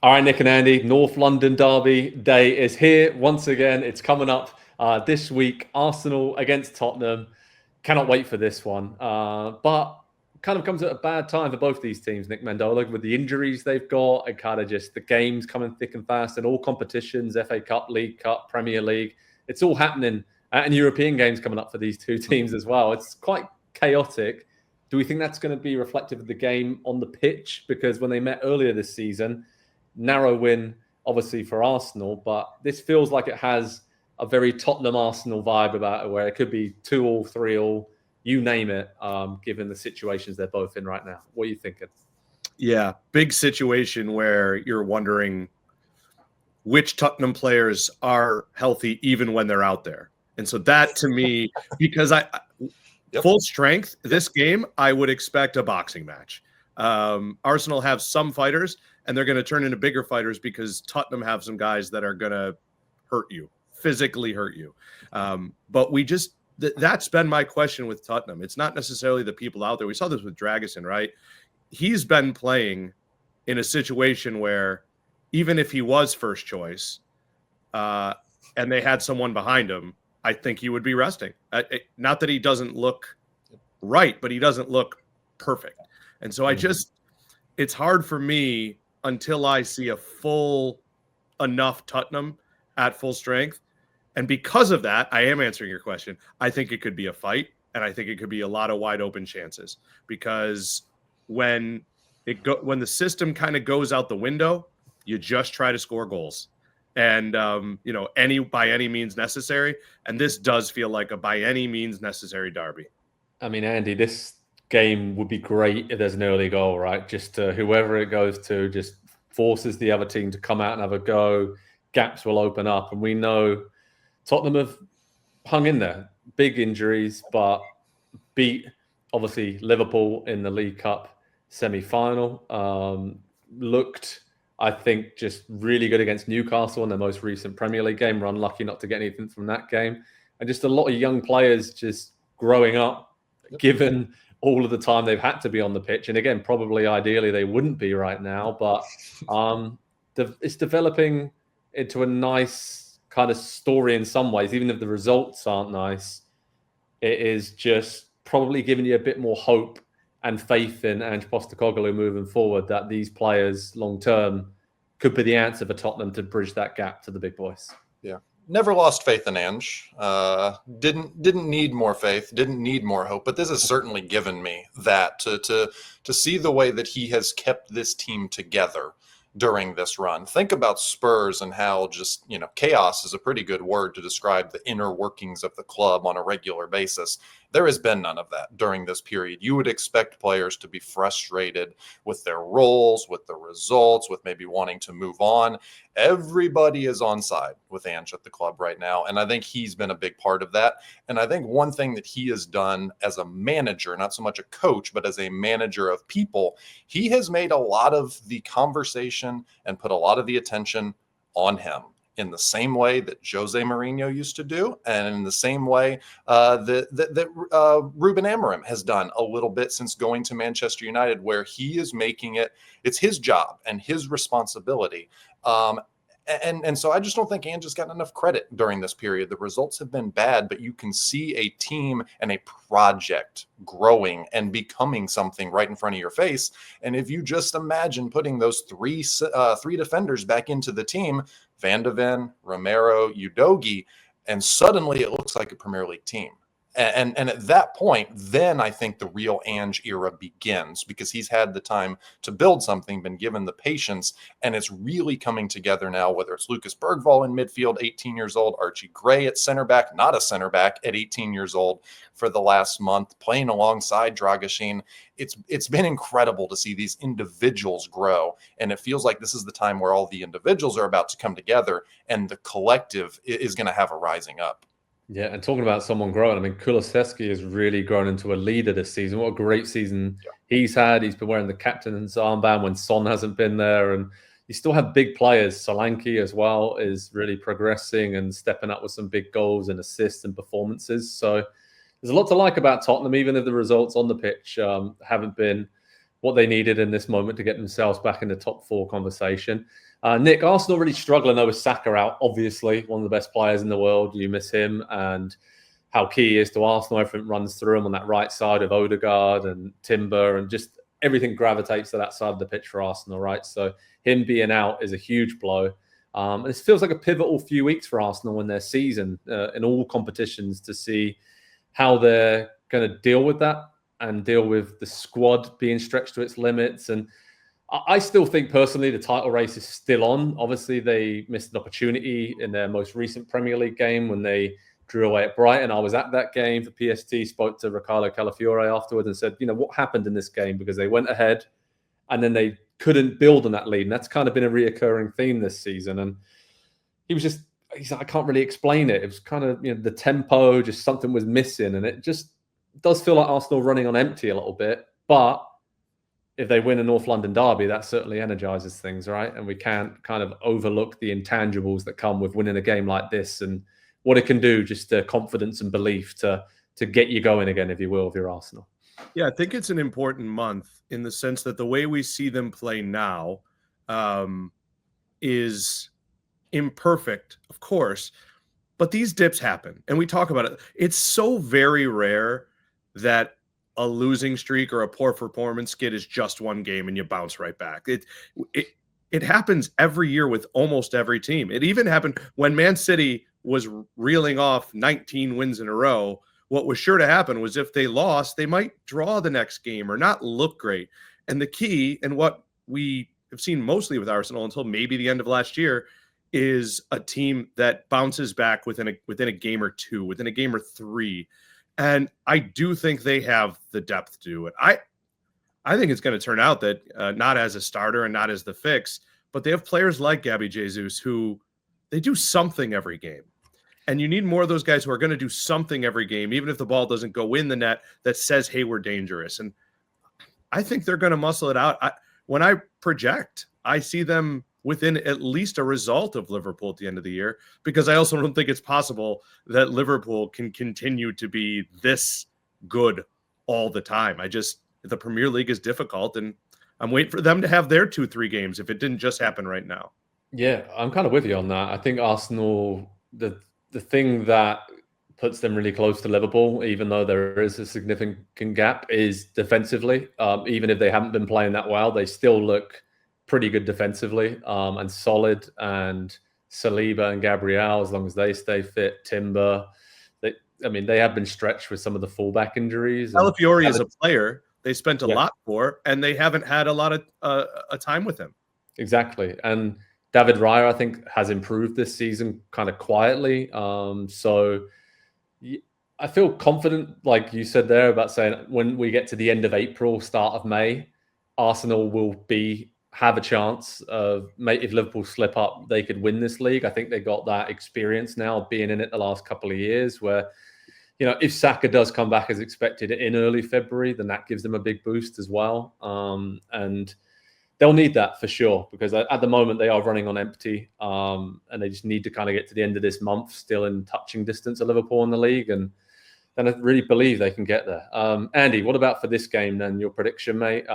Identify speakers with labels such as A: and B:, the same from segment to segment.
A: All right, Nick and Andy, North London Derby Day is here once again. It's coming up this week. Arsenal against Tottenham. Cannot wait for this one. But kind of comes at a bad time for both these teams, Nick Mendola, with the injuries they've got and kind of just the games coming thick and fast and all competitions, FA Cup, League Cup, Premier League. It's all happening and European games coming up for these two teams as well. It's quite chaotic. Do we think that's going to be reflective of the game on the pitch? Because when they met earlier this season, narrow win, obviously, for Arsenal, but this feels like it has a very Tottenham Arsenal vibe about it, where it could be 2-2, 3-3, you name it, given the situations they're both in right now. What are you thinking?
B: Yeah, big situation where you're wondering which Tottenham players are healthy even when they're out there. And so that, to me, because full strength, this game, I would expect a boxing match. Arsenal have some fighters, and they're going to turn into bigger fighters because Tottenham have some guys that are going to hurt you, physically hurt you. But we just that's been my question with Tottenham. It's not necessarily the people out there. We saw this with Dragusin, right? He's been playing in a situation where even if he was first choice and they had someone behind him, I think he would be resting. Not that he doesn't look right, but he doesn't look perfect. And so it's hard for me until I see a full enough Tottenham at full strength. And because of that, I am answering your question. I think it could be a fight, and I think it could be a lot of wide open chances, because when the system kind of goes out the window, you just try to score goals. And by any means necessary. And this does feel like a by any means necessary derby.
A: I mean, Andy, this game would be great if there's an early goal, right? Just whoever it goes to just forces the other team to come out and have a go. Gaps will open up, and we know Tottenham have hung in there. Big injuries, but beat obviously Liverpool in the League Cup semi-final. Looked, I think, just really good against Newcastle in their most recent Premier League game. We're unlucky not to get anything from that game, and just a lot of young players just growing up, given all of the time they've had to be on the pitch. And again, probably ideally they wouldn't be right now, but it's developing into a nice kind of story in some ways, even if the results aren't nice. It is just probably giving you a bit more hope and faith in Ange Postecoglou moving forward, that these players long-term could be the answer for Tottenham to bridge that gap to the big boys.
C: Yeah. Never lost faith in Ange. Didn't need more faith. Didn't need more hope. But this has certainly given me that to see the way that he has kept this team together during this run. Think about Spurs and how just, chaos is a pretty good word to describe the inner workings of the club on a regular basis. There has been none of that during this period. You would expect players to be frustrated with their roles, with the results, with maybe wanting to move on. Everybody is on side with Ange at the club right now, and I think he's been a big part of that. And I think one thing that he has done as a manager, not so much a coach, but as a manager of people, he has made a lot of the conversation and put a lot of the attention on him, in the same way that Jose Mourinho used to do, and in the same way that Ruben Amorim has done a little bit since going to Manchester United, where he is making it's his job and his responsibility. And so I just don't think Ange has gotten enough credit during this period. The results have been bad, but you can see a team and a project growing and becoming something right in front of your face. And if you just imagine putting those three defenders back into the team, Van de Ven, Romero, Udogie, and suddenly it looks like a Premier League team. And at that point, then I think the real Ange era begins, because he's had the time to build something, been given the patience, and it's really coming together now, whether it's Lucas Bergvall in midfield, 18 years old, Archie Gray at center back, not a center back at 18 years old for the last month, playing alongside Dragusin. It's been incredible to see these individuals grow, and it feels like this is the time where all the individuals are about to come together, and the collective is going to have a rising up.
A: Yeah, and talking about someone growing, I mean, Kulusevski has really grown into a leader this season. What a great season he's had. He's been wearing the captain's armband when Son hasn't been there. And you still have big players. Solanke as well is really progressing and stepping up with some big goals and assists and performances. So there's a lot to like about Tottenham, even if the results on the pitch haven't been what they needed in this moment to get themselves back in the top 4 conversation. Nick, Arsenal really struggling though with Saka out, obviously one of the best players in the world. You miss him, and how key he is to Arsenal. Everything runs through him on that right side of Odegaard and Timber, and just everything gravitates to that side of the pitch for Arsenal, right? So him being out is a huge blow. And it feels like a pivotal few weeks for Arsenal in their season, in all competitions, to see how they're going to deal with that and deal with the squad being stretched to its limits. And I still think personally the title race is still on. Obviously, they missed an opportunity in their most recent Premier League game when they drew away at Brighton. I was at that game for PST, spoke to Ricardo Calafiore afterwards and said, what happened in this game? Because they went ahead and then they couldn't build on that lead. And that's kind of been a reoccurring theme this season. And he said, I can't really explain it. It was kind of, the tempo, just something was missing. And it just does feel like Arsenal running on empty a little bit. But if they win a North London derby, that certainly energizes things, right? And we can't kind of overlook the intangibles that come with winning a game like this and what it can do, just confidence and belief to get you going again, if you will, if you're Arsenal.
B: Yeah, I think it's an important month in the sense that the way we see them play now is imperfect, of course, but these dips happen. And we talk about it. It's so very rare that a losing streak or a poor performance skid is just one game and you bounce right back. It happens every year with almost every team. It even happened when Man City was reeling off 19 wins in a row. What was sure to happen was if they lost, they might draw the next game or not look great. And the key, and what we have seen mostly with Arsenal until maybe the end of last year, is a team that bounces back within a game or two, within a game or three. And I do think they have the depth to do it. I think it's going to turn out that not as a starter and not as the fix, but they have players like Gabby Jesus who they do something every game. And you need more of those guys who are going to do something every game, even if the ball doesn't go in the net, that says, hey, we're dangerous. And I think they're going to muscle it out. When I project, I see them within at least a result of Liverpool at the end of the year, because I also don't think it's possible that Liverpool can continue to be this good all the time. The Premier League is difficult, and I'm waiting for them to have their 2-3 games if it didn't just happen right now.
A: Yeah, I'm kind of with you on that. I think Arsenal, the thing that puts them really close to Liverpool, even though there is a significant gap, is defensively. Even if they haven't been playing that well, they still look pretty good defensively and solid. And Saliba and Gabriel, as long as they stay fit, Timber, they have been stretched with some of the fullback injuries.
B: Calafiore is a player they spent a lot for, and they haven't had a lot of time with him.
A: Exactly. And David Raya, I think, has improved this season kind of quietly. So I feel confident, like you said there, about saying when we get to the end of April, start of May, Arsenal will have a chance of, if Liverpool slip up, they could win this league. I think they got that experience now, being in it the last couple of years, where, if Saka does come back as expected in early February, then that gives them a big boost as well. And they'll need that for sure, because at the moment they are running on empty, and they just need to kind of get to the end of this month still in touching distance of Liverpool in the league, and then I really believe they can get there. Andy, what about for this game then? Your prediction, mate?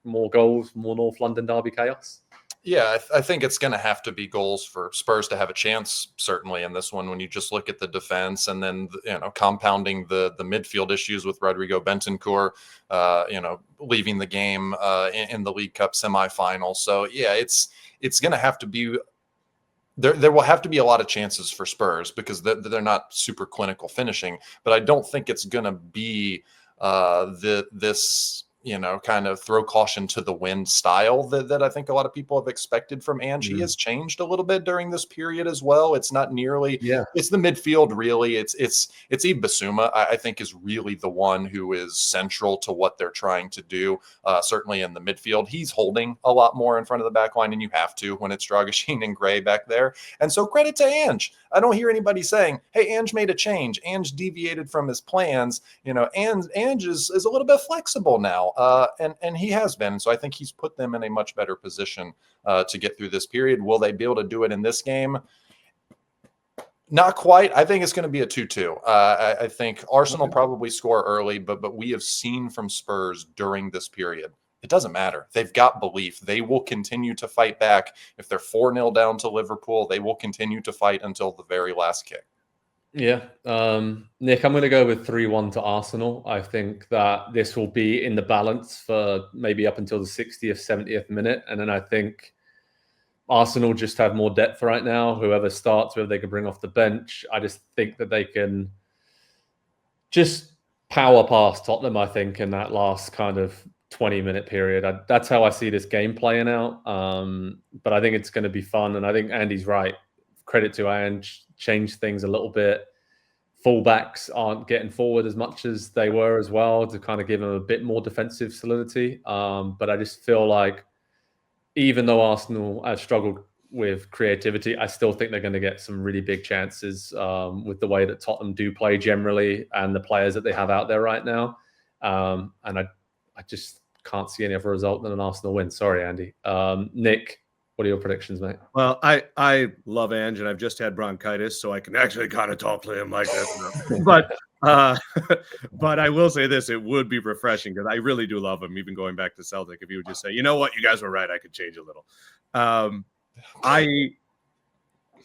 A: More goals, more North London derby chaos?
C: Yeah, I think it's going to have to be goals for Spurs to have a chance, certainly in this one, when you just look at the defense and then, compounding the midfield issues with Rodrigo Bentancur, leaving the game in the League Cup semifinal. So, yeah, it's going to have to be – there will have to be a lot of chances for Spurs because they're not super clinical finishing. But I don't think it's going to be this – kind of throw caution to the wind style that I think a lot of people have expected from Ange. He has changed a little bit during this period as well. It's not nearly, it's the midfield really. It's Yves Bissouma, I think, is really the one who is central to what they're trying to do. Certainly in the midfield, he's holding a lot more in front of the back line, and you have to when it's Dragusin and Gray back there. And so credit to Ange. I don't hear anybody saying, hey, Ange made a change. Ange deviated from his plans. Ange is a little bit flexible now. And he has been. And so I think he's put them in a much better position to get through this period. Will they be able to do it in this game? Not quite. I think it's going to be a 2-2. I think Arsenal probably score early, but we have seen from Spurs during this period It doesn't matter. They've got belief. They will continue to fight back. If they're 4-0 down to Liverpool, they will continue to fight until the very last kick.
A: Yeah. Nick, I'm going to go with 3-1 to Arsenal. I think that this will be in the balance for maybe up until the 60th, 70th minute. And then I think Arsenal just have more depth right now. Whoever starts, whoever they can bring off the bench, I just think that they can just power past Tottenham, I think, in that last kind of 20-minute period. That's how I see this game playing out. But I think it's going to be fun. And I think Andy's right. Credit to Ange, change things a little bit. Fullbacks aren't getting forward as much as they were as well to kind of give them a bit more defensive solidity. But I just feel like even though Arsenal have struggled with creativity, I still think they're going to get some really big chances with the way that Tottenham do play generally and the players that they have out there right now. And I just can't see any other result than an Arsenal win. Sorry, Andy. Nick, what are your predictions, mate?
B: Well, I love Ange, and I've just had bronchitis, so I can actually kind of talk to him like this. But I will say this: it would be refreshing because I really do love him. Even going back to Celtic, if he would just say, "You know what, you guys were right. I could change a little." I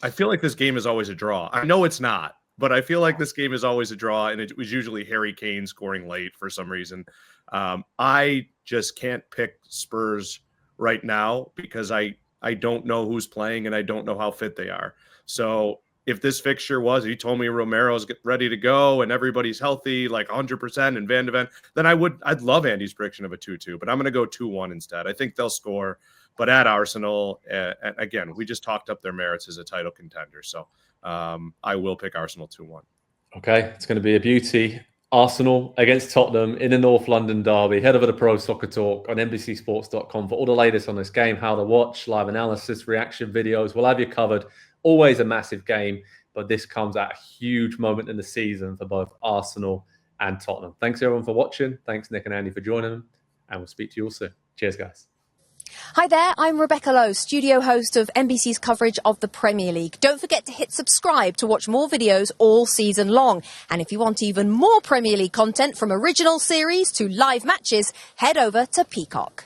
B: feel like this game is always a draw. I know it's not, but I feel like this game is always a draw, and it was usually Harry Kane scoring late for some reason. I just can't pick Spurs right now because I don't know who's playing and I don't know how fit they are. So if this fixture was, he told me Romero's ready to go and everybody's healthy, like 100%, and Van de Ven, then I'd love Andy's prediction of a 2-2, but I'm going to go 2-1 instead. I think they'll score, but at Arsenal, and again, we just talked up their merits as a title contender. So I will pick Arsenal 2-1.
A: Okay, it's going to be a beauty. Arsenal against Tottenham in the North London derby. Head over to Pro Soccer Talk on NBCSports.com for all the latest on this game, how to watch, live analysis, reaction videos. We'll have you covered. Always a massive game, but this comes at a huge moment in the season for both Arsenal and Tottenham. Thanks, everyone, for watching. Thanks, Nick and Andy, for joining them, and we'll speak to you all soon. Cheers, guys.
D: Hi there, I'm Rebecca Lowe, studio host of NBC's coverage of the Premier League. Don't forget to hit subscribe to watch more videos all season long. And if you want even more Premier League content, from original series to live matches, head over to Peacock.